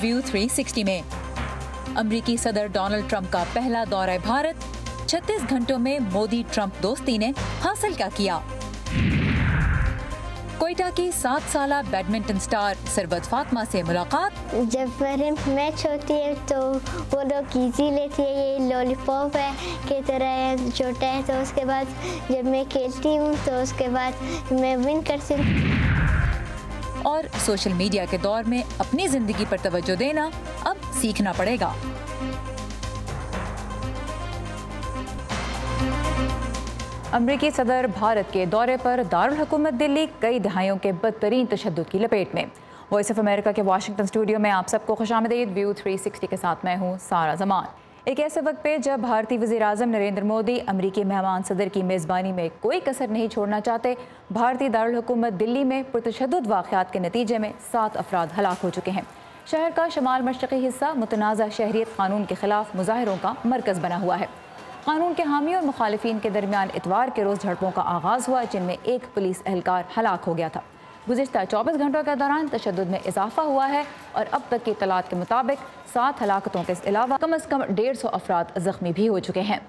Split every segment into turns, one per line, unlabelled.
View 360 में। अमेरिकी सदर डोनाल्ड ट्रंप का पहला दौरा भारत, 36 घंटों में मोदी ट्रंप दोस्ती ने हासिल क्या किया। कोयटा की 7 साला बैडमिंटन स्टार सरबत फातिमा से मुलाकात।
जब मेरे मैच होती है तो वो लोग इजी लेती है, ये लॉलीपॉप है की तरह है, छोटा है, तो उसके बाद जब मैं खेलती हूँ तो उसके बाद मैं विन करती हूँ।
और सोशल मीडिया के दौर में अपनी जिंदगी पर तवज्जो देना अब सीखना पड़ेगा। अमेरिकी सदर भारत के दौरे पर दारुल हुकूमत दिल्ली, कई दहाइयों के बदतरीन तशद्दुद की लपेट में। वॉइस ऑफ अमेरिका के वाशिंगटन स्टूडियो में आप सबको खुशामदीद। व्यू 360 के साथ मैं हूँ सारा जमान। एक ऐसे वक्त पे जब भारतीय वज़ीर आज़म नरेंद्र मोदी अमेरिकी मेहमान सदर की मेज़बानी में कोई कसर नहीं छोड़ना चाहते, भारतीय दारुल हुकूमत दिल्ली में पुरतशद्दुद वाक़यात के नतीजे में 7 अफराद हलाक हो चुके हैं। शहर का शमाल मशरक़ी हिस्सा मुतनाज़ा शहरियत कानून के खिलाफ मुजाहिरों का मरकज़ बना हुआ है। कानून के हामी और मुखालिफिन के दरमियान इतवार के रोज़ झड़पों का आगाज़ हुआ, जिनमें एक पुलिस एहलकार हलाक हो गया था। गुज़िश्ता 24 घंटों के दौरान तशद्दुद में इजाफा हुआ है और अब तक की इत्तलात के मुताबिक 7 हलाकतों के अलावा कम अज़ कम 150 अफराद ज़ख्मी भी हो चुके हैं।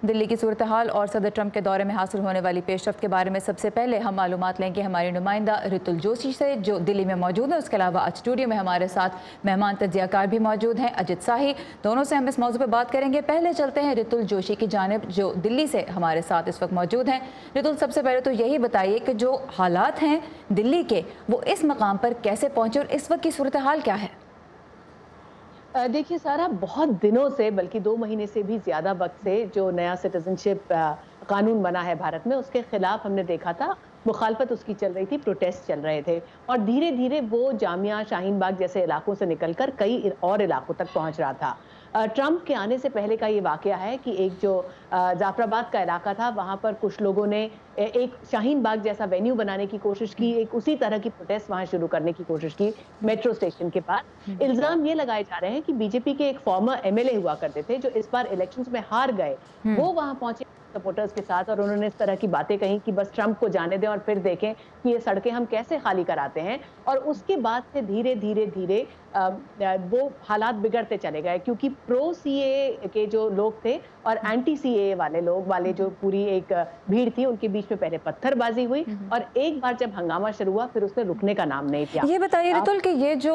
दिल्ली की सूरत हाल और सदर ट्रंप के दौरे में हासिल होने वाली पेशरफ्त के बारे में सबसे पहले हम मालूमात लेंगे हमारी नुमाइंदा रितुल जोशी से, जो दिल्ली में मौजूद है। उसके अलावा आज स्टूडियो में हमारे साथ मेहमान तज्जियाकार भी मौजूद हैं, अजित शाही। दोनों से हम इस मौजू पर बात करेंगे। पहले चलते हैं रितुल जोशी की जानिब, जो दिल्ली से हमारे साथ इस वक्त मौजूद हैं। रितुल, सबसे पहले तो यही बताइए कि जो हालात हैं दिल्ली के, वो इस मकाम पर कैसे पहुँचे और इस वक्त की सूरत हाल क्या है?
देखिए सारा, बहुत दिनों से, बल्कि 2 महीने से भी ज़्यादा वक्त से जो नया सिटीजनशिप कानून बना है भारत में, उसके खिलाफ हमने देखा था मुखालफत उसकी चल रही थी, प्रोटेस्ट चल रहे थे और धीरे धीरे वो जामिया, शाहीन बाग जैसे इलाकों से निकलकर कई और इलाकों तक पहुंच रहा था। ट्रंप के आने से पहले का ये वाकया है कि एक जो जाफराबाद का इलाका था, वहाँ पर कुछ लोगों ने एक शाहीन बाग जैसा वेन्यू बनाने की कोशिश की, एक उसी तरह की प्रोटेस्ट वहाँ शुरू करने की कोशिश की मेट्रो स्टेशन के पास। इल्ज़ाम ये लगाए जा रहे हैं कि बीजेपी के एक फॉर्मर एमएलए हुआ करते थे, जो इस बार इलेक्शंस में हार गए, वो वहाँ पहुंचे सपोर्टर्स के साथ और उन्होंने इस तरह की बातें कही कि बस ट्रंप को जाने दें और फिर देखें कि ये सड़कें हम कैसे खाली कराते हैं। और उसके बाद से धीरे धीरे धीरे वो हालात बिगड़ते चले गए, क्योंकि प्रो सीए के जो लोग थे और एंटी सीए वाले जो पूरी एक भीड़ थी, उनके बीच में पहले पत्थरबाजी हुई और एक बार जब हंगामा शुरू हुआ फिर उसने रुकने का नाम नहीं लिया।
ये बताइए रितुल कि ये जो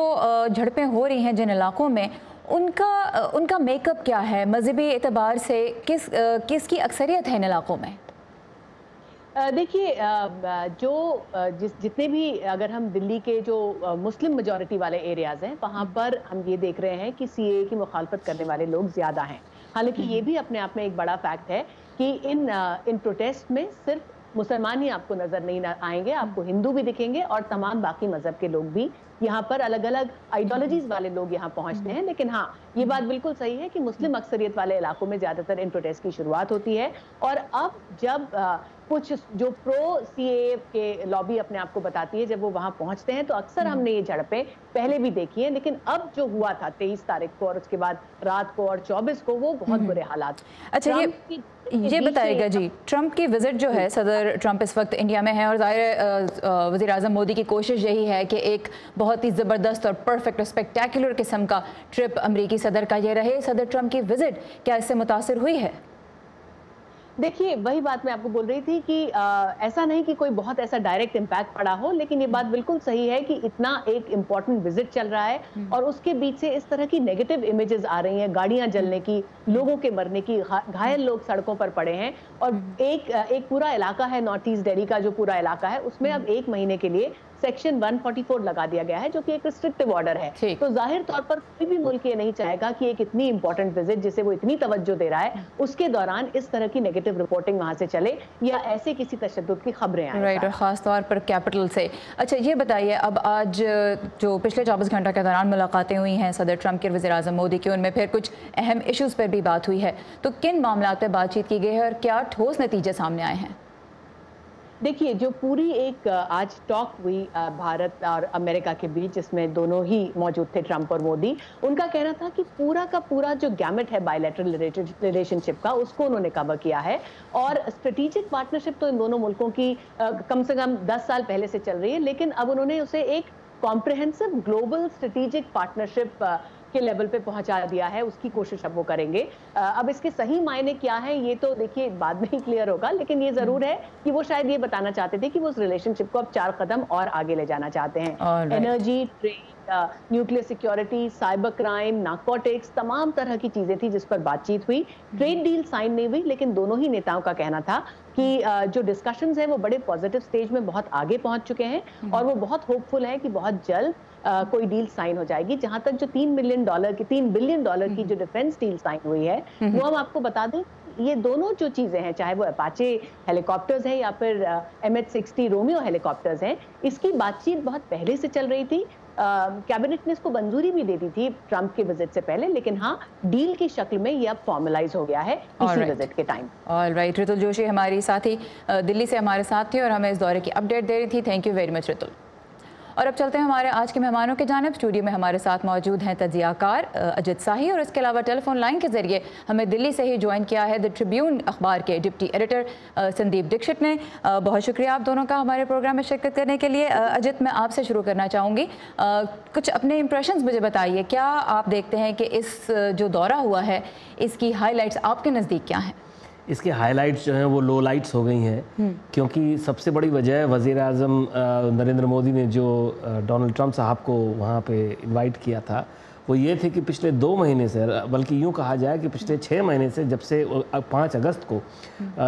झड़पें हो रही हैं जिन इलाकों में, उनका मेकअप क्या है मजहबी एतबार से? किसकी अक्सरियत है इन इलाकों में?
देखिए, जितने भी, अगर हम दिल्ली के जो मुस्लिम मेजॉरिटी वाले एरियाज हैं, वहाँ पर हम ये देख रहे हैं कि सीए की मुखालफत करने वाले लोग ज़्यादा हैं। हालांकि ये भी अपने आप में एक बड़ा फैक्ट है कि इन प्रोटेस्ट में सिर्फ मुसलमान ही आपको नजर नहीं आएंगे, आपको हिंदू भी दिखेंगे और तमाम बाकी मजहब के लोग भी यहाँ पर, अलग अलग आइडियोलॉजीज वाले लोग यहाँ पहुँचते हैं। लेकिन हाँ, ये बात बिल्कुल सही है कि मुस्लिम अक्सरियत वाले इलाकों में ज़्यादातर इन प्रोटेस्ट की शुरुआत होती है। और अब जब कुछ जो प्रो सीए के लॉबी अपने आप को बताती है, जब वो वहाँ पहुँचते हैं तो अक्सर हमने ये झड़पें पहले भी देखी हैं। लेकिन अब जो हुआ था 23 तारीख को और उसके बाद रात को और 24 को, वो बहुत बुरे हालात।
अच्छा, ये बताइएगा जी, ट्रंप की विजिट जो है, सदर ट्रंप इस वक्त इंडिया में है और ज़ाहिर वज़ीर आज़म मोदी की कोशिश यही है कि एक बहुत ही ज़बरदस्त और परफेक्ट और स्पेक्टेकुलर किस्म का ट्रिप अमेरिकी सदर का ये रहे। सदर ट्रंप की विजिट क्या इससे मुतासिर हुई है?
देखिए, वही बात मैं आपको बोल रही थी कि ऐसा नहीं कि कोई बहुत ऐसा डायरेक्ट इम्पैक्ट पड़ा हो, लेकिन ये बात बिल्कुल सही है कि इतना एक इम्पॉर्टेंट विजिट चल रहा है और उसके बीच से इस तरह की नेगेटिव इमेजेस आ रही हैं, गाड़ियां जलने की, लोगों के मरने की, घायल लोग सड़कों पर पड़े हैं। और एक पूरा इलाका है, नॉर्थ ईस्ट दिल्ली का जो पूरा इलाका है, उसमें अब 1 महीने के लिए सेक्शन 144 लगा दिया गया है, जो कि एक रिस्ट्रिक्टिव ऑर्डर है। तो जाहिर तौर पर कोई भी मुल्क ये नहीं चाहेगा कि एक इतनी इंपॉर्टेंट विजिट, जिसे वो इतनी तवज्जो दे रहा है, उसके दौरान इस तरह की नेगेटिव रिपोर्टिंग वहां से चले या ऐसे किसी तशद्दुद की खबरें आए।
राइट, और खास तौर पर कैपिटल से। अच्छा, ये बताइए, अब आज जो पिछले 24 घंटा के दौरान मुलाकातें हुई हैं सदर ट्रंप के वज़ीर आज़म मोदी की, उनमें फिर कुछ अहम इशूज़ पर भी बात हुई है, तो किन मामलों पर बातचीत की गई है और क्या ठोस नतीजे सामने आए हैं?
देखिए, जो पूरी एक आज टॉक हुई भारत और अमेरिका के बीच, जिसमें दोनों ही मौजूद थे, ट्रंप और मोदी, उनका कहना था कि पूरा का पूरा जो गैमेट है बायलैटरल रिलेशनशिप का, उसको उन्होंने कवर किया है। और स्ट्रेटेजिक पार्टनरशिप तो इन दोनों मुल्कों की कम से कम 10 साल पहले से चल रही है, लेकिन अब उन्होंने उसे एक कॉम्प्रिहेंसिव ग्लोबल स्ट्रेटेजिक पार्टनरशिप के लेवल पे पहुंचा दिया है, उसकी कोशिश अब वो करेंगे। अब इसके सही मायने क्या हैं ये तो देखिए बाद में ही क्लियर होगा, लेकिन ये जरूर है कि वो शायद ये बताना चाहते थे कि वो उस रिलेशनशिप को अब 4 कदम और आगे ले जाना चाहते हैं। Energy, trade, nuclear security, cyber crime, narcotics, तमाम तरह की चीजें थी जिस पर बातचीत हुई। ट्रेड डील साइन नहीं हुई, लेकिन दोनों ही नेताओं का कहना था कि जो डिस्कशंस है वो बड़े पॉजिटिव स्टेज में बहुत आगे पहुंच चुके हैं और वो बहुत होपफुल है कि बहुत जल्द कोई डील साइन हो जाएगी। जहां तक जो $3 बिलियन की जो डिफेंस डील साइन हुई है, वो हम आपको बता दें, ये दोनों जो चीजें हैं, चाहे वो अपाचे हेलीकॉप्टर्स हैं या फिर MH-60 रोमियो हेलीकॉप्टर्स हैं, इसकी बातचीत बहुत पहले से चल रही थी। कैबिनेट ने इसको मंजूरी भी दे दी थी ट्रंप के विजिट से पहले, लेकिन हाँ, डील की शक्ल में ये अब फॉर्मलाइज हो गया है इसी विजिट के टाइम।
ऑलराइट, रितुल जोशी हमारी साथी दिल्ली से हमारे साथ थी और हमें इस दौरे की अपडेट दे रही थी। Thank you very much Ritul. और अब चलते हैं हमारे आज के मेहमानों के जानिब। स्टूडियो में हमारे साथ मौजूद हैं तजियाकार अजित शाही और इसके अलावा टेलीफोन लाइन के जरिए हमें दिल्ली से ही ज्वाइन किया है द ट्रिब्यून अखबार के डिप्टी एडिटर संदीप दीक्षित ने। बहुत शुक्रिया आप दोनों का हमारे प्रोग्राम में शिरकत करने के लिए। अजित, मैं आपसे शुरू करना चाहूँगी, कुछ अपने इंप्रेशंस मुझे बताइए। क्या आप देखते हैं कि इस जो दौरा हुआ है इसकी हाईलाइट्स आपके नज़दीक क्या हैं?
इसके हाइलाइट्स जो हैं वो लो लाइट्स हो गई हैं, क्योंकि सबसे बड़ी वजह है वज़ीर आज़म नरेंद्र मोदी ने जो डोनाल्ड ट्रंप साहब को वहाँ पे इनवाइट किया था, वो ये थे कि पिछले 2 महीने से, बल्कि यूँ कहा जाए कि पिछले 6 महीने से, जब से 5 अगस्त को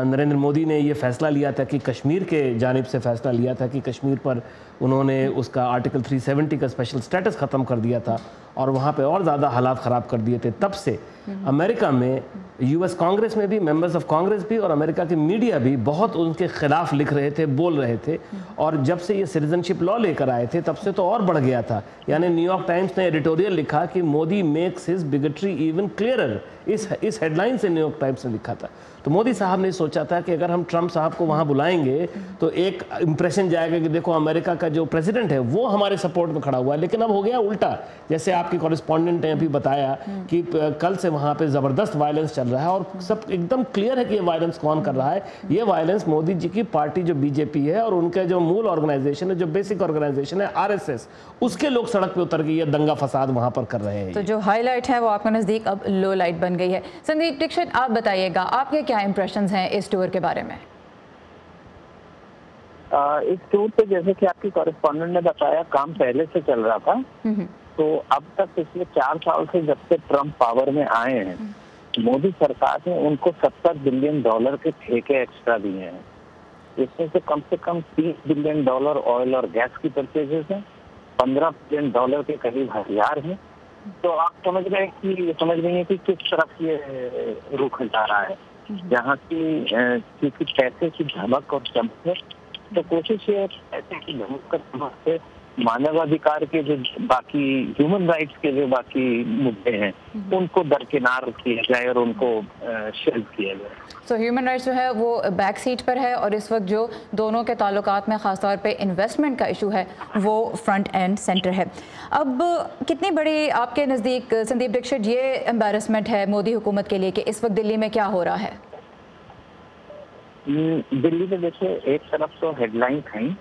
नरेंद्र मोदी ने ये फ़ैसला लिया था कि कश्मीर के जानिब से फ़ैसला लिया था कि कश्मीर पर उन्होंने उसका आर्टिकल 370 का स्पेशल स्टेटस ख़त्म कर दिया था और वहाँ पे और ज़्यादा हालात ख़राब कर दिए थे। तब से अमेरिका में, US कांग्रेस में भी, मेंबर्स ऑफ कांग्रेस भी और अमेरिका की मीडिया भी बहुत उनके खिलाफ लिख रहे थे, बोल रहे थे। और जब से ये सिटीजनशिप लॉ लेकर आए थे तब से तो और बढ़ गया था। यानी न्यूयॉर्क टाइम्स ने एडिटोरियल लिखा कि Modi makes his bigotry even clearer. इस हेडलाइन से न्यूयॉर्क टाइम्स ने लिखा था। तो मोदी साहब ने सोचा था कि अगर हम ट्रंप साहब को वहाँ बुलाएंगे तो एक इम्प्रेशन जाएगा कि देखो अमेरिका का जो प्रेसिडेंट है वो हमारे सपोर्ट में खड़ा हुआ है। लेकिन अब हो गया उल्टा, जैसे आपकी कॉरेस्पॉन्डेंट ने अभी बताया कि कल से वहाँ पे ज़बरदस्त वायलेंस चल रहा है और सब एकदम क्लियर है कि ये वायलेंस कौन कर रहा है। ये वायलेंस मोदी जी की पार्टी जो BJP है और उनका जो मूल ऑर्गेनाइजेशन है, जो बेसिक ऑर्गेनाइजेशन है RSS, उसके लोग सड़क पे उतर के ये दंगा फसाद वहाँ पर कर रहे हैं।
तो जो हाईलाइट है वो आपके नज़दीक अब लो लाइट बन गई है। संदीप दीक्षित, आप बताइएगा आपके क्या इंप्रेशंस हैं इस टूर के बारे में?
इस टूर पे जैसे कि आपकी कॉरेस्पॉन्डेंट ने बताया, काम पहले से चल रहा था। तो अब तक पिछले 4 साल से जब से ट्रंप पावर में आए हैं, मोदी सरकार ने उनको $70 बिलियन के ठेके एक्स्ट्रा दिए हैं। इसमें से कम 30 बिलियन ऑयल और गैस की परचेजेस हैं, $15 बिलियन के करीब हथियार हैं। तो आप समझ रहे हैं कि किस तरफ ये रुख जा रहा है। जहाँ की क्योंकि पैसे की धमक और चमक है, तो कोशिश ये पैसे की धमक और चमक से मानवाधिकार के जो बाकी ह्यूमन राइट्स के जो बाकी मुद्दे हैं उनको दरकिनार किया जाए और उनको शेल्फ किया जाए।
तो ह्यूमन राइट्स जो है वो बैक सीट पर है और इस वक्त जो दोनों के ताल्लुकात में ख़ासतौर पे इन्वेस्टमेंट का इशू है वो फ्रंट एंड सेंटर है। अब कितनी बड़ी आपके नज़दीक संदीप दीक्षित ये एम्बैरसमेंट है मोदी हुकूमत के लिए कि इस वक्त दिल्ली में क्या हो रहा है?
दिल्ली में देखिए, एक तरफ तो हेडलाइन थी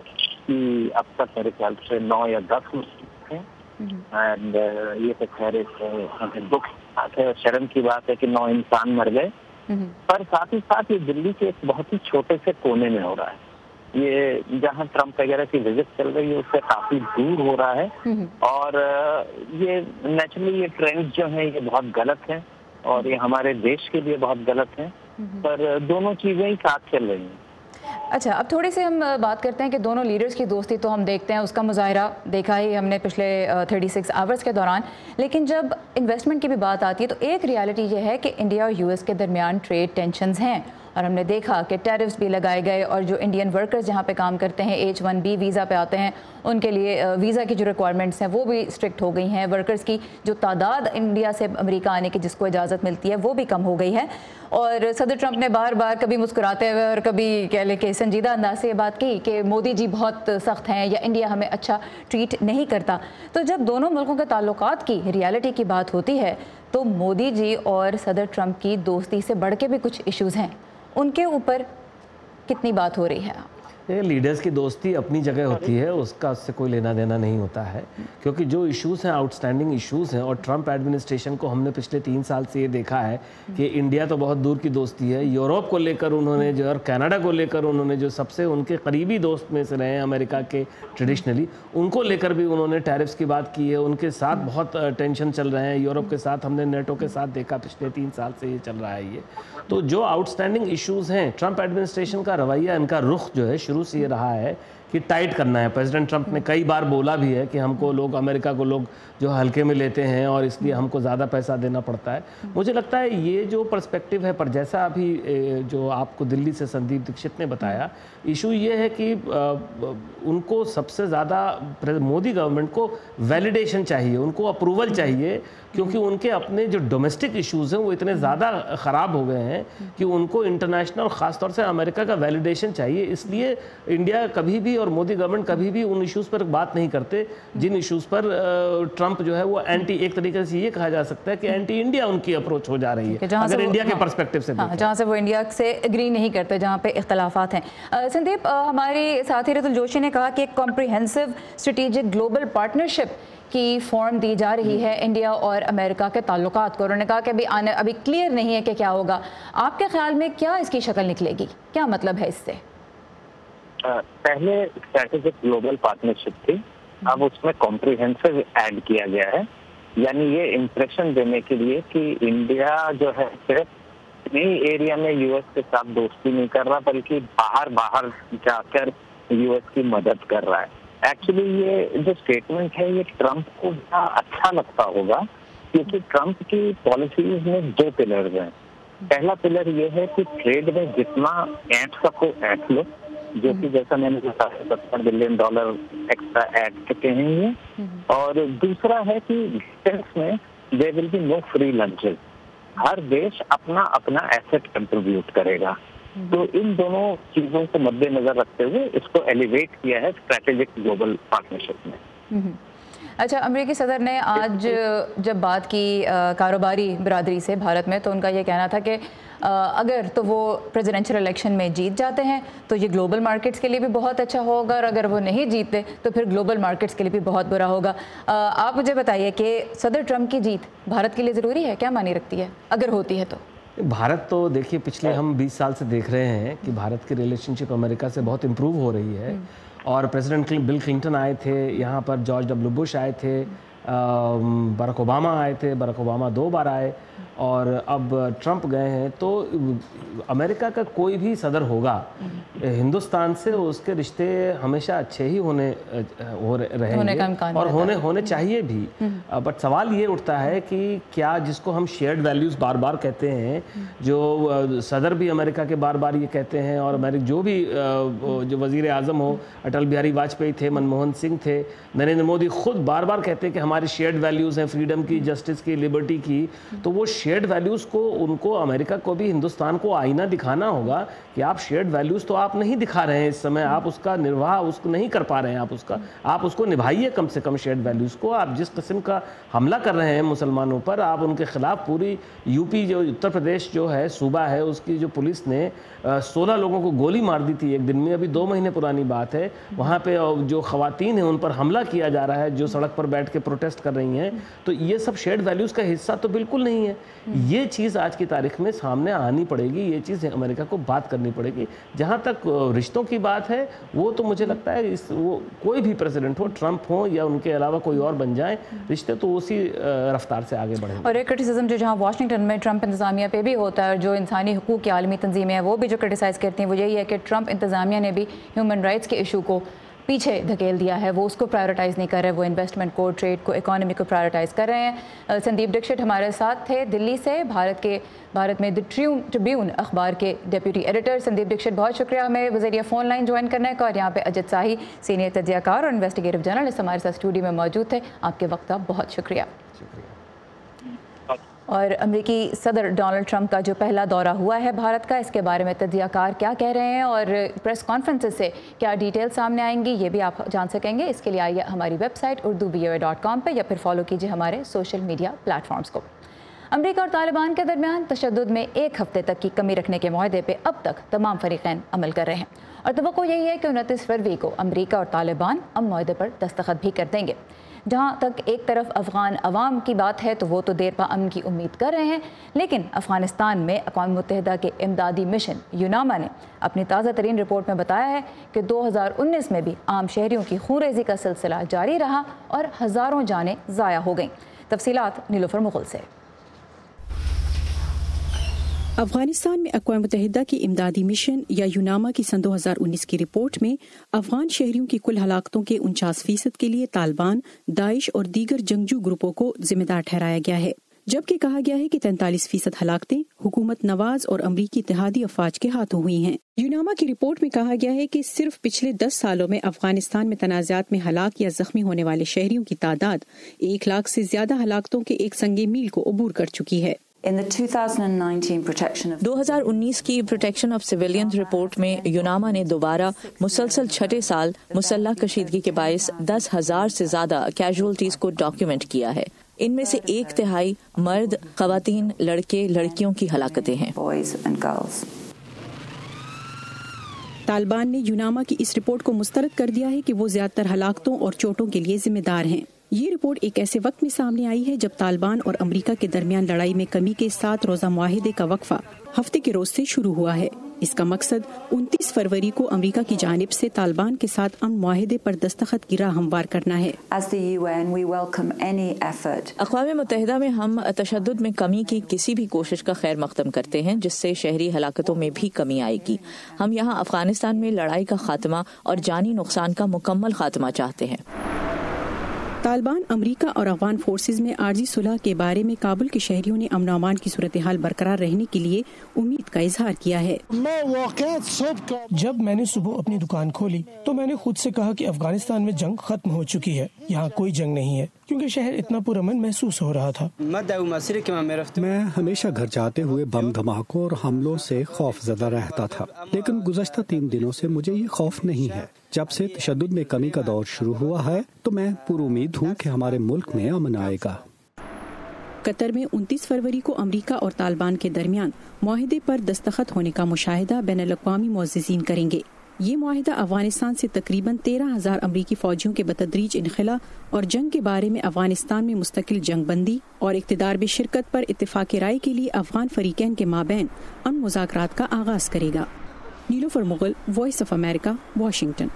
कि अब तक मेरे ख्याल से 9 या 10 हैं एंड ये तो खैर एक दुख बात है और शर्म की बात है कि 9 इंसान मर गए। पर साथ ही साथ ये दिल्ली के एक बहुत ही छोटे से कोने में हो रहा है। ये जहाँ ट्रंप वगैरह की विजिट चल रही है उससे काफी दूर हो रहा है और ये नेचुरली ये ट्रेंड जो है ये बहुत गलत है और ये हमारे देश के लिए बहुत गलत है। पर दोनों चीजें ही साथ चल रही हैं।
अच्छा, अब थोड़ी सी हम बात करते हैं कि दोनों लीडर्स की दोस्ती तो हम देखते हैं, उसका मुजाहिरा देखा ही हमने पिछले 36 आवर्स के दौरान। लेकिन जब इन्वेस्टमेंट की भी बात आती है तो एक रियलिटी ये है कि इंडिया और US के दरमियान ट्रेड टेंशन्स हैं और हमने देखा कि टैरिफ्स भी लगाए गए और जो इंडियन वर्कर्स जहाँ पे काम करते हैं H-1B वीज़ा पे आते हैं उनके लिए वीज़ा की जो रिक्वायरमेंट्स हैं वो भी स्ट्रिक्ट हो गई हैं। वर्कर्स की जो तादाद इंडिया से अमेरिका आने की जिसको इजाज़त मिलती है वो भी कम हो गई है। और सदर ट्रंप ने बार बार कभी मुस्कुराते हुए और कभी कह लें कि संजीदा अंदाज से ये बात की कि मोदी जी बहुत सख्त हैं या इंडिया हमें अच्छा ट्रीट नहीं करता। तो जब दोनों मुल्कों के ताल्लुकात की रियलिटी की बात होती है तो मोदी जी और सदर ट्रंप की दोस्ती से बढ़ के भी कुछ इश्यूज़ हैं, उनके ऊपर कितनी बात हो रही है?
लीडर्स की दोस्ती अपनी जगह होती है, उसका उससे कोई लेना देना नहीं होता है, क्योंकि जो इश्यूज़ हैं, आउटस्टैंडिंग इश्यूज़ हैं, और ट्रंप एडमिनिस्ट्रेशन को हमने पिछले 3 साल से ये देखा है कि इंडिया तो बहुत दूर की दोस्ती है, यूरोप को लेकर उन्होंने जो, और कनाडा को लेकर उन्होंने जो सबसे उनके करीबी दोस्त में से रहे हैं अमेरिका के ट्रेडिशनली, उनको लेकर भी उन्होंने टैरिफ्स की बात की है, उनके साथ बहुत टेंशन चल रहे हैं। यूरोप के साथ हमने नेटो के साथ देखा, पिछले 3 साल से ये चल रहा है ये। तो जो आउटस्टैंडिंग इश्यूज़ हैं, ट्रंप एडमिनिस्ट्रेशन का रवैया, इनका रुख जो है शुरू से ये रहा है कि टाइट करना है। प्रेसिडेंट ट्रंप ने कई बार बोला भी है कि हमको लोग, अमेरिका को लोग जो हल्के में लेते हैं और इसलिए हमको ज़्यादा पैसा देना पड़ता है। मुझे लगता है ये जो पर्सपेक्टिव है, पर जैसा अभी जो आपको दिल्ली से संदीप दीक्षित ने बताया, इशू ये है कि उनको सबसे ज़्यादा मोदी गवर्नमेंट को वैलिडेशन चाहिए, उनको अप्रूवल चाहिए, क्योंकि उनके अपने जो डोमेस्टिक इश्यूज़ हैं वो इतने ज़्यादा ख़राब हो गए हैं कि उनको इंटरनेशनल, ख़ासतौर से अमेरिका का वैलिडेशन चाहिए। इसलिए इंडिया कभी भी और मोदी गवर्नमेंट कभी भी उन इश्यूज़ पर बात नहीं करते जिन इश्यूज़ पर ट्रंप जो है वो एंटी, एक तरीके से ये कहा जा सकता है कि एंटी इंडिया उनकी अप्रोच हो जा रही है, अगर इंडिया के पर्सपेक्टिव से देखें।
जहाँ से वो इंडिया से एग्री नहीं करते, जहाँ पे इख्तलाफात हैं। संदीप, हमारी साथी रतुल जोशी ने कहा कि एक कॉम्प्रिहेंसिव स्ट्रेटेजिक ग्लोबल पार्टनरशिप की फॉर्म दी जा रही है इंडिया और अमेरिका के ताल्लुकात को। उन्होंने कहा कि अभी क्लियर नहीं है कि क्या होगा। आपके ख्याल में क्या इसकी शक्ल निकलेगी, क्या मतलब है इससे?
पहले स्ट्रेटेजिक ग्लोबल पार्टनरशिप थी, अब उसमें कॉम्प्रिहेंसिव ऐड किया गया है, यानी ये इंप्रेशन देने के लिए कि इंडिया जो है सिर्फ नई एरिया में यूएस के साथ दोस्ती नहीं कर रहा, बल्कि बाहर जाकर यूएस की मदद कर रहा है। एक्चुअली ये जो स्टेटमेंट है ये ट्रंप को बड़ा अच्छा लगता होगा, क्योंकि ट्रंप की पॉलिसीज में 2 पिलर्स हैं। पहला पिलर ये है कि ट्रेड में जितना ऐंठ सको ऐंठ लो, जो कि जैसा मैंने बताया $70 बिलियन एक्स्ट्रा ऐड करते हैं ये। और दूसरा है कि डिफेंस में there will be no free lunches, हर देश अपना अपना एसेट कंट्रीब्यूट करेगा। तो इन दोनों चीजों को मद्देनजर रखते हुए इसको एलिवेट किया है स्ट्रेटेजिक ग्लोबल पार्टनरशिप में।
अच्छा, अमेरिकी सदर ने आज जब बात की कारोबारी बिरादरी से भारत में, तो उनका ये कहना था कि अगर तो वो प्रेसिडेंशियल इलेक्शन में जीत जाते हैं तो ये ग्लोबल मार्केट्स के लिए भी बहुत अच्छा होगा, और अगर वो नहीं जीतते तो फिर ग्लोबल मार्केट्स के लिए भी बहुत बुरा होगा। आप मुझे बताइए कि सदर ट्रंप की जीत भारत के लिए ज़रूरी है, क्या मानी रखती है अगर होती है तो?
भारत तो देखिए, पिछले हम 20 साल से देख रहे हैं कि भारत की रिलेशनशिप अमेरिका से बहुत इम्प्रूव हो रही है। और प्रेसिडेंट बिल क्लिंटन आए थे यहाँ पर, जॉर्ज डब्ल्यू बुश आए थे, बराक ओबामा आए थे, बराक ओबामा 2 बार आए, और अब ट्रंप गए हैं। तो अमेरिका का कोई भी सदर होगा हिंदुस्तान से, उसके रिश्ते हमेशा अच्छे ही रहेंगे और होने चाहिए भी। बट सवाल ये उठता है कि क्या जिसको हम शेयर्ड वैल्यूज़ बार बार कहते हैं, जो सदर भी अमेरिका के बार बार ये कहते हैं, और अमेरिका जो भी जो वज़ीर आज़म हो, अटल बिहारी वाजपेयी थे, मनमोहन सिंह थे, नरेंद्र मोदी खुद बार बार कहते हैं कि हमारी शेयर्ड वैल्यूज़ हैं, फ्रीडम की, जस्टिस की, लिबर्टी की। तो वो शेयर्ड वैल्यूज़ को, उनको अमेरिका को भी, हिंदुस्तान को आईना दिखाना होगा कि आप शेयर्ड वैल्यूज़ तो आप नहीं दिखा रहे हैं इस समय, आप उसका निर्वाह उसको नहीं कर पा रहे हैं, आप उसको निभाइए कम से कम शेयर्ड वैल्यूज़ को। आप जिस किस्म का हमला कर रहे हैं मुसलमानों पर, आप उनके खिलाफ पूरी यूपी, जो उत्तर प्रदेश जो है सूबा है, उसकी जो पुलिस ने 16 लोगों को गोली मार दी थी एक दिन में, अभी 2 महीने पुरानी बात है। वहाँ पे जो खवातीन हैं उन पर हमला किया जा रहा है, जो सड़क पर बैठ के प्रोटेस्ट कर रही हैं। तो ये सब शेयर्ड वैल्यूज़ का हिस्सा तो बिल्कुल नहीं है। ये चीज़ आज की तारीख में सामने आनी पड़ेगी, ये चीज़ अमेरिका को बात करनी पड़ेगी। जहाँ तक रिश्तों की बात है, वो तो मुझे लगता है वो कोई भी प्रेसिडेंट हो, ट्रंप हो या उनके अलावा कोई और बन जाए, रिश्ते तो उसी रफ्तार से आगे बढ़ेंगे।
और एक क्रिटिसिज्म जो जहाँ वाशिंगटन में ट्रंप इंतज़ामिया पे भी होता है, जो इंसानी हुकूक की आलमी तंजीमें हैं वो भी जो क्रिटिसाइज़ करती हैं, वो यही है कि ट्रंप इंतज़ामिया ने भी ह्यूमन राइट्स के इशू को पीछे धकेल दिया है, वो उसको प्रायोरिटाइज़ नहीं कर रहे, वो इन्वेस्टमेंट को, ट्रेड को, इकोनॉमी को प्रायोरिटाइज़ कर रहे हैं। संदीप दीक्षित हमारे साथ थे दिल्ली से, भारत में द ट्रिब्यून अखबार के डेप्यूटी एडिटर। संदीप दीक्षित, बहुत शुक्रिया हमें वज़रिया फ़ोन लाइन ज्वाइन करने का। और यहाँ पे अजित शाही, सीनियर तज्ज़ियाकार और इन्वेस्टिगेटिव जर्नलिस्ट हमारे साथ स्टूडियो में मौजूद थे। आपके वक्त का बहुत शुक्रिया। और अमेरिकी सदर डोनाल्ड ट्रंप का जो पहला दौरा हुआ है भारत का, इसके बारे में तज्ज़ियाकार क्या कह रहे हैं और प्रेस कॉन्फ्रेंसेस से क्या डिटेल सामने आएंगी, ये भी आप जान सकेंगे। इसके लिए आइए हमारी वेबसाइट urduvoa.com पे या फिर फॉलो कीजिए हमारे सोशल मीडिया प्लेटफॉर्म्स को। अमरीका और तालिबान के दरमियान तशद्दुद में 1 हफ्ते तक की कमी रखने के मुआहदे पे अब तक तमाम फरीकैन अमल कर रहे हैं और तवक्को यही है कि 29 फरवरी को अमरीका और तालिबान अमन मुआहदे पर दस्तखत भी कर देंगे। जहाँ तक एक तरफ अफ़गान अवाम की बात है तो वो तो देर पा अमन की उम्मीद कर रहे हैं, लेकिन अफ़गानिस्तान में अक़वाम मुत्तहिदा के इमदादी मिशन यूनामा ने अपनी ताज़ा तरीन रिपोर्ट में बताया है कि 2019 में भी आम शहरियों की खूनरेज़ी का सिलसिला जारी रहा और हज़ारों जानें ज़ाया हो गईं। तफसीलात नीलोफर मुग़ल से।
अफगानिस्तान में अक़वाम मुत्तहिदा की इमदादी मिशन या यूनामा की सन 2019 की रिपोर्ट में अफगान शहरियों की कुल हलाकतों के 49% के लिए तालिबान, दाइश और दीगर जंगजू ग्रुपों को जिम्मेदार ठहराया गया है, जबकि कहा गया है कि 43% हलाकतें हुकूमत नवाज और अमरीकी इत्तेहादी अफवाज के हाथों हुई हैं। यूनामा की रिपोर्ट में कहा गया है कि सिर्फ पिछले 10 सालों में अफगानिस्तान में तनाज़ात में हलाक या जख्मी होने वाले शहरियों की तादाद 1 लाख से ज्यादा हलाकतों के एक संगे मील को अबूर कर चुकी है।
2019 की प्रोटेक्शन ऑफ सिविलियंस रिपोर्ट में यूनामा ने दोबारा मुसलसल छठे साल मुसल्लह कशीदगी के बायस 10,000 से ज्यादा कैजुअल्टीज को डॉक्यूमेंट किया है। इनमें से 1/3 मर्द, खवातीन, लड़के, लड़कियों की हलाकतें हैं।
तालिबान ने यूनामा की इस रिपोर्ट को मुस्तरद कर दिया है कि वो ज्यादातर हलाकतों और चोटों के लिए जिम्मेदार हैं। ये रिपोर्ट एक ऐसे वक्त में सामने आई है जब तालिबान और अमरीका के दरमियान लड़ाई में कमी के 7 रोजा मुआहिदे का वक्फा हफ्ते के रोज से शुरू हुआ है। इसका मकसद 29 फरवरी को अमरीका की जानिब से तालिबान के साथ अमन मुआहिदे पर दस्तखत की राह हमवार करना है।
अक़वाम मुत्तहिदा में हम तशद्दुद में कमी की किसी भी कोशिश का खैर मक़दम करते हैं जिससे शहरी हलाकतों में भी कमी आएगी। हम यहाँ अफगानिस्तान में लड़ाई का खात्मा और जानी नुकसान का मुकम्मल खात्मा चाहते हैं।
तालिबान, अमरीका और अफगान फोर्सेज में आर्जी सुलह के बारे में काबुल के शहरियों ने अमन अमान की सूरत हाल बरकरार रहने के लिए उम्मीद का इजहार किया है।
जब मैंने सुबह अपनी दुकान खोली तो मैंने खुद से कहा कि अफगानिस्तान में जंग खत्म हो चुकी है, यहाँ कोई जंग नहीं है, क्योंकि शहर इतना पुरअमन महसूस हो रहा था।
मैं हमेशा घर जाते हुए बम धमाकों और हमलों से खौफजदा रहता था, लेकिन गुज़श्ता 3 दिनों से मुझे ये खौफ नहीं है। जब से तशद्दुद में कमी का दौर शुरू हुआ है तो मैं पुरुमीद हूँ कि हमारे मुल्क में अमन आएगा।
कतर में 29 फरवरी को अमरीका और तालिबान के दरमियान मुआहिदे पर दस्तखत होने का मुशाहिदा बैनुल-अक़वामी मुअज़्ज़िज़ीन करेंगे। ये मुआहिदा अफगानिस्तान से तकरीबन 13,000 अमरीकी फौजियों के बतदरीज इनखला और जंग के बारे में अफगानिस्तान में मुस्तकिल जंग बंदी और इक़्तिदार में शिरकत पर इत्तेफाक राय के लिए अफगान फरीकैन के माबैन अमन मुज़ाकरात का आगाज करेगा। Nilofar Mughal, voice of America, Washington.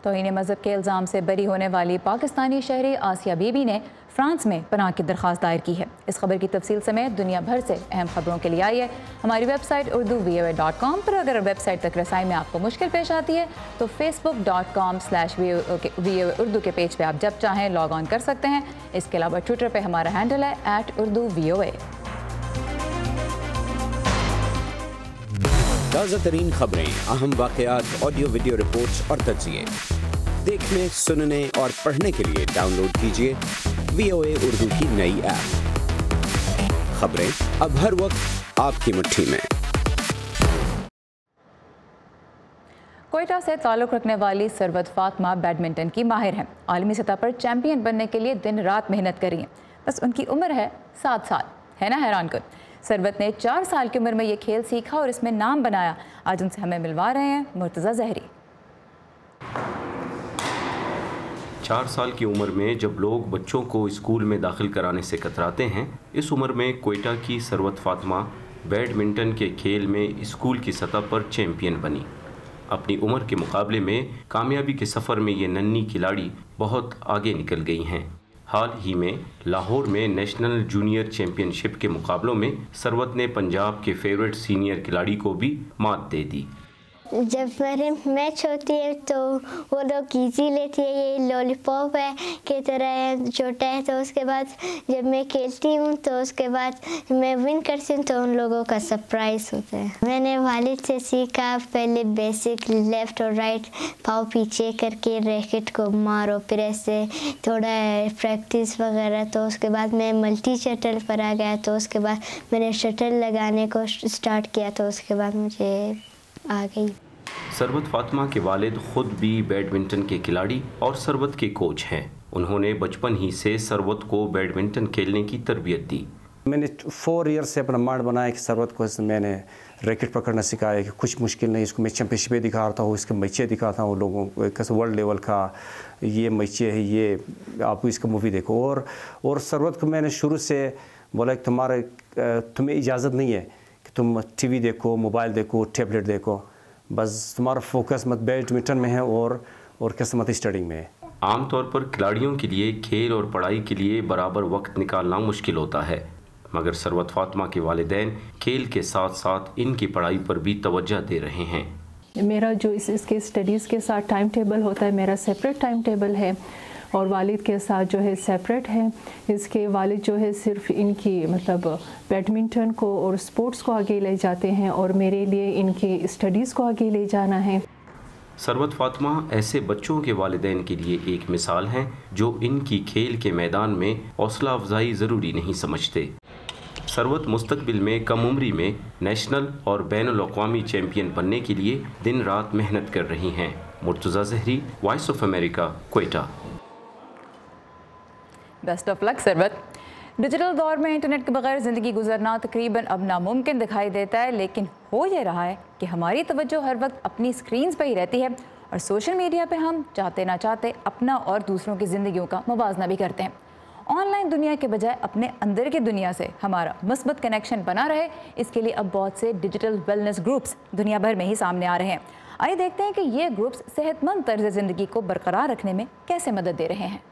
तौहीन मज़हब के इल्ज़ाम से बरी होने वाली पाकिस्तानी शहरी आसिया बीबी ने फ्रांस में पनाह की दरख्वास्त दायर की है। इस खबर की तफसील समेत दुनिया भर से अहम खबरों के लिए आई है हमारी वेबसाइट urdu.voa.com पर। अगर वेबसाइट तक रसाई में आपको मुश्किल पेश आती है तो facebook.com/voa उर्दू के पेज पे आप जब चाहें लॉग ऑन कर सकते हैं। इसके अलावा ट्विटर पे हमारा हैंडल है @urduvoa।
ताज़ा तरीन खबरें, अहम वाक़यात, ऑडियो वीडियो रिपोर्ट्स और तज्ज़िये देखने, सुनने और पढ़ने के लिए डाउनलोड कीजिए VOA उर्दू की नई ऐप। खबरें अब हर वक्त आपकी मुट्ठी में।
कोयटा से ताल्लुक़ रखने वाली सरवत फातिमा बैडमिंटन की माहिर हैं। आलमी सतह पर चैंपियन बनने के लिए दिन रात मेहनत करी है। बस उनकी उम्र है 7 साल। है ना हैरान कुन। सरवत ने 4 साल की उम्र में ये खेल सीखा और इसमें नाम बनाया। आज उनसे हमें मिलवा रहे हैं मुर्तज़ा ज़हरी।
4 साल की उम्र में जब लोग बच्चों को स्कूल में दाखिल कराने से कतराते हैं, इस उम्र में कोयटा की सरवत फातिमा बैडमिंटन के खेल में स्कूल की सतह पर चैंपियन बनी। अपनी उम्र के मुकाबले में कामयाबी के सफ़र में ये नन्ही खिलाड़ी बहुत आगे निकल गई हैं। हाल ही में लाहौर में नेशनल जूनियर चैंपियनशिप के मुकाबलों में सरवत ने पंजाब के फेवरेट सीनियर खिलाड़ी को भी मात दे दी।
जब मेरे मैच होती है तो वो लोग ईजी लेती है, ये लॉलीपॉप है की तरह छोटा है। तो उसके बाद जब मैं खेलती हूँ तो उसके बाद मैं विन करती हूँ तो उन लोगों का सरप्राइज़ होता है। मैंने वालिद से सीखा, पहले बेसिक लेफ़्ट और राइट पाँव पीछे करके रैकेट को मारो, फिर ऐसे थोड़ा प्रैक्टिस वगैरह। तो उसके बाद मैं मल्टी शटल पर आ गया, तो उसके बाद मैंने शटल लगाने को स्टार्ट किया, तो उसके बाद मुझे आ गई।
सरवत फातिमा के वालिद खुद भी बैडमिंटन के खिलाड़ी और सरवत के कोच हैं। उन्होंने बचपन ही से सरवत को बैडमिंटन खेलने की तरबियत दी।
मैंने 4 ईयर से अपना माइंड बनाया कि सरवत को मैंने रैकेट पकड़ना सिखाया कि कुछ मुश्किल नहीं, इसको मैं चैंपियनशिप पे दिखाता हूँ, इसके मैचे दिखाता हूँ लोगों को, कैसे वर्ल्ड लेवल का ये मैचे है, ये आप इसका मूवी देखो। और सरवत को मैंने शुरू से बोला कि तुम्हें इजाज़त नहीं है कि तुम टीवी देखो, मोबाइल देखो, टैबलेट देखो, बस तुम्हारा फोकस मत बैडमिंटन में है और किस्मत स्टडी में है।
आमतौर पर खिलाड़ियों के लिए खेल और पढ़ाई के लिए बराबर वक्त निकालना मुश्किल होता है, मगर सरवत फातिमा के वालिदैन खेल के साथ साथ इनकी पढ़ाई पर भी तवज्जो दे रहे हैं।
मेरा जो इसके स्टडीज़ के साथ टाइम टेबल होता है, मेरा सेपरेट टाइम टेबल है और वालिद के साथ जो है सेपरेट है। इसके वालिद जो है सिर्फ इनकी मतलब बैडमिंटन को और स्पोर्ट्स को आगे ले जाते हैं और मेरे लिए इनकी स्टडीज़ को आगे ले जाना है।
सरवत फातिमा ऐसे बच्चों के वालिदैन के लिए एक मिसाल हैं जो इनकी खेल के मैदान में हौसला अफजाई ज़रूरी नहीं समझते। सरवत मुस्तकबिल में कम उम्री में नेशनल और बैनुल अक़वामी चैम्पियन बनने के लिए दिन रात मेहनत कर रही हैं। Murtaza Zehri, voice of America, Quetta.
Best of luck Sarwat. Digital दौर में इंटरनेट के बगैर ज़िंदगी गुजरना तकरीबन अब नामुमकिन दिखाई देता है, लेकिन हो ये रहा है कि हमारी तवज्जो हर वक्त अपनी स्क्रीन्स पर ही रहती है और सोशल मीडिया पे हम चाहते ना चाहते अपना और दूसरों की ज़िंदगियों का मुवाजना भी करते हैं। ऑनलाइन दुनिया के बजाय अपने अंदर की दुनिया से हमारा मुस्बत कनेक्शन बना रहे, इसके लिए अब बहुत से डिजिटल वेलनेस ग्रुप्स दुनिया भर में ही सामने आ रहे हैं। आइए देखते हैं कि ये ग्रुप्स सेहतमंद तर्ज ज़िंदगी को बरकरार रखने में कैसे मदद दे रहे हैं।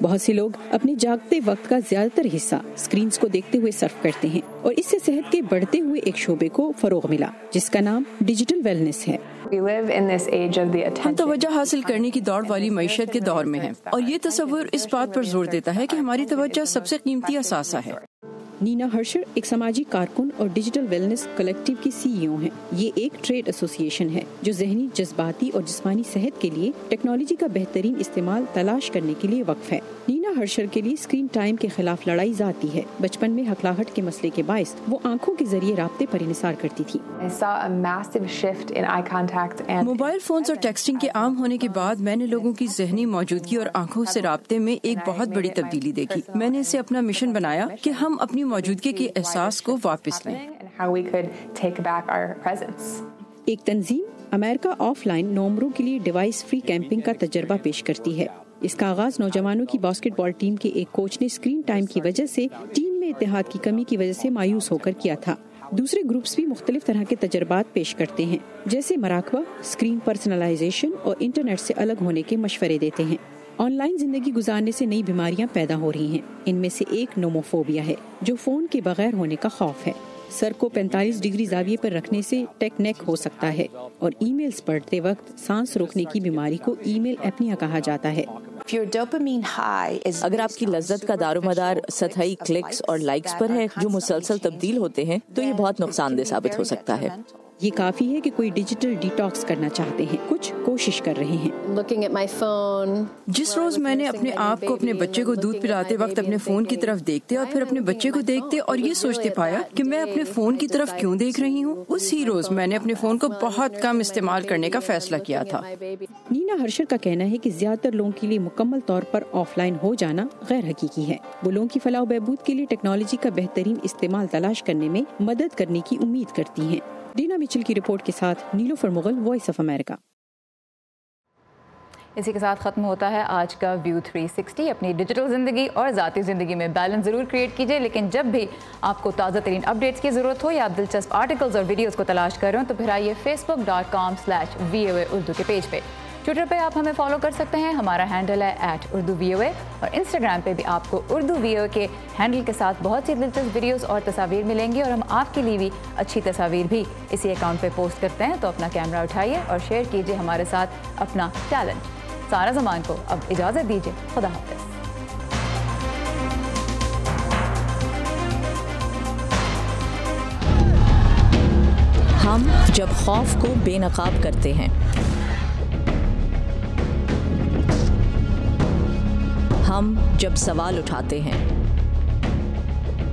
बहुत से लोग अपने जागते वक्त का ज्यादातर हिस्सा स्क्रीन्स को देखते हुए सर्फ करते हैं और इससे सेहत के बढ़ते हुए एक शोबे को फरोग मिला जिसका नाम डिजिटल वेलनेस है।
हम तवज्जो हासिल करने की दौड़ वाली मईशत के दौर में हैं और ये तस्वुर इस बात पर जोर देता है कि हमारी तवज्जो सबसे कीमती असासा है।
नीना हर्षर एक सामाजिक कारकुन और डिजिटल वेलनेस कलेक्टिव की CEO हैं। ये एक ट्रेड एसोसिएशन है जो ज़हनी, जज्बाती और जिस्मानी सेहत के लिए टेक्नोलॉजी का बेहतरीन इस्तेमाल तलाश करने के लिए वक्फ है। नीना हर्षर के लिए स्क्रीन टाइम के खिलाफ लड़ाई जाती है। बचपन में हकलाहट के मसले के बायस वो आंखों के जरिए राब्ते पर इंहिसार करती थी।
मोबाइल फोन्स और टेक्सटिंग के आम होने के बाद मैंने लोगों की जहनी मौजूदगी और आंखों से राब्ते में एक बहुत बड़ी तब्दीली देखी। मैंने इसे अपना मिशन बनाया कि हम अपनी मौजूदगी के एहसास को वापस लें।
एक तंजीम अमेरिका ऑफलाइन नौमरों के लिए डिवाइस फ्री कैंपिंग का तजर्बा पेश करती है। इसका आगाज नौजवानों की बास्केटबॉल टीम के एक कोच ने स्क्रीन टाइम की वजह से टीम में इत्तेहाद की कमी की वजह से मायूस होकर किया था। दूसरे ग्रुप्स भी मुख्तलिफ तरह के तजर्बात पेश करते हैं, जैसे मराकबा, स्क्रीन पर्सनलाइजेशन और इंटरनेट से अलग होने के मशवरे देते हैं। ऑनलाइन जिंदगी गुजारने से नई बीमारियां पैदा हो रही हैं। इनमें से एक नोमोफोबिया है जो फोन के बगैर होने का खौफ है। सर को 45 डिग्री जाविये पर रखने से टेक नेक हो सकता है और ईमेल्स पढ़ते वक्त सांस रोकने की बीमारी को ईमेल एपनिया कहा जाता है।
अगर आपकी लज्जत का दारोमदार सतही क्लिक्स और लाइक्स पर है जो मुसलसल तब्दील होते हैं तो ये बहुत नुकसानदेह साबित हो सकता है।
ये काफी है कि कोई डिजिटल डिटॉक्स करना चाहते हैं, कुछ कोशिश कर रहे हैं।
जिस रोज मैंने अपने आप को अपने बच्चे को दूध पिलाते वक्त अपने फोन की तरफ देखते और फिर अपने बच्चे को देखते और ये सोचते पाया कि मैं अपने फोन की तरफ क्यों देख रही हूँ, उसी रोज मैंने अपने फोन को बहुत कम इस्तेमाल करने का फैसला किया था।
नीना हर्षर का कहना है कि ज्यादातर लोगों के लिए मुकम्मल तौर पर ऑफलाइन हो जाना गैर हकीकी है। वो लोगों की फलाह बहबूद के लिए टेक्नोलॉजी का बेहतरीन इस्तेमाल तलाश करने में मदद करने की उम्मीद करती हैं। डीना मिचेल की रिपोर्ट के साथ Nilofar Mughal, Voice of America.
इसी के साथ ख़त्म होता है आज का व्यू 360। अपनी डिजिटल ज़िंदगी और ज़ाती ज़िंदगी में बैलेंस ज़रूर क्रिएट कीजिए, लेकिन जब भी आपको ताज़ा तरीन अपडेट्स की ज़रूरत हो या आप दिलचस्प आर्टिकल्स और वीडियोज़ को तलाश कर रहे हो तो फिर आइए facebook.com/VOA उर्दू के पेज पे। ट्विटर पे आप हमें फॉलो कर सकते हैं, हमारा हैंडल है @UrduVOA और इंस्टाग्राम पे भी आपको उर्दू VOA के हैंडल के साथ बहुत सी दिलचस्प वीडियोस और तस्वीर मिलेंगी और हम आपके लिए भी अच्छी तस्वीर भी इसी अकाउंट पे पोस्ट करते हैं। तो अपना कैमरा उठाइए और शेयर कीजिए हमारे साथ अपना टैलेंट। सारा ज़मान को अब इजाज़त दीजिए, खुदा हाफ़िज़।
हम जब खौफ को बेनकाब करते हैं, हम जब सवाल उठाते हैं,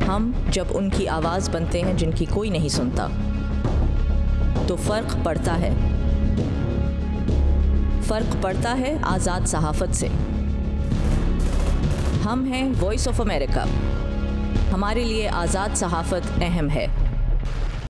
हम जब उनकी आवाज़ बनते हैं जिनकी कोई नहीं सुनता, तो फ़र्क पड़ता है। फर्क पड़ता है आज़ाद सहाफ़त से। हम हैं वॉइस ऑफ अमेरिका। हमारे लिए आज़ाद सहाफ़त अहम है।